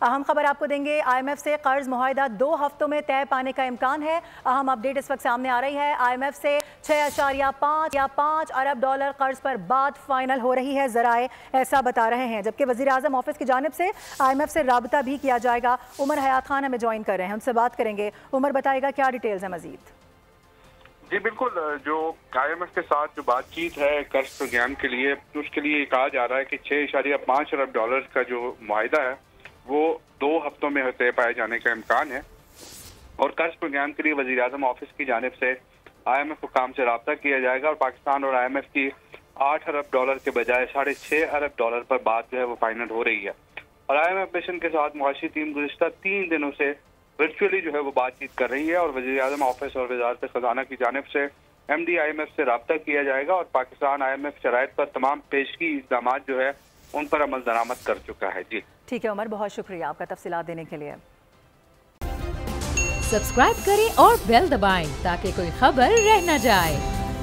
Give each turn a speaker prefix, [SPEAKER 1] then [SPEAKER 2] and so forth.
[SPEAKER 1] अहम खबर आपको देंगे, IMF से कर्ज मुआहिदा 2 हफ्तों में तय पाने का इम्कान है। अहम अपडेट इस वक्त सामने आ रही है। IMF से 6.5 अरब डॉलर कर्ज पर बात फाइनल हो रही है, जराए ऐसा बता रहे हैं। जबकि वजीर आजम ऑफिस की जानिब से IMF से राबता भी किया जाएगा। उमर हयात खान हमें ज्वाइन कर रहे हैं, उनसे बात करेंगे। उमर बताएगा क्या डिटेल्स है मजीद।
[SPEAKER 2] जी बिल्कुल, जो IMF के साथ जो बातचीत है कर्ज प्रोग्राम के लिए, उसके लिए कहा जा रहा है कि 6.5 अरब डॉलर का जो मुआहिदा है वो 2 हफ्तों में तय पाए जाने का इम्कान है। और कर्ज प्रोग्राम के लिए वजीर आजम ऑफिस की जानिब से IMF हुकाम से रब्ता किया जाएगा और पाकिस्तान और IMF की 8 अरब डॉलर के बजाय 6.5 अरब डॉलर पर बात जो है वो फाइनल हो रही है। और IMF मिशन के साथ मुआशी टीम गुज़िश्ता 3 दिनों से वर्चुअली जो है वो बातचीत कर रही है और वज़ीर आज़म ऑफिस और वज़ारत ख़ज़ाना की जानिब से MD IMF से रब्ता किया जाएगा और पाकिस्तान IMF शराइत पर तमाम पेशगी इक़दाम जो है उन पर अमल दरामद कर चुका है। जी
[SPEAKER 1] ठीक है उमर, बहुत शुक्रिया आपका तफसीलात देने के लिए।
[SPEAKER 3] सब्सक्राइब करें और बेल दबाएं ताकि कोई खबर रह न जाए।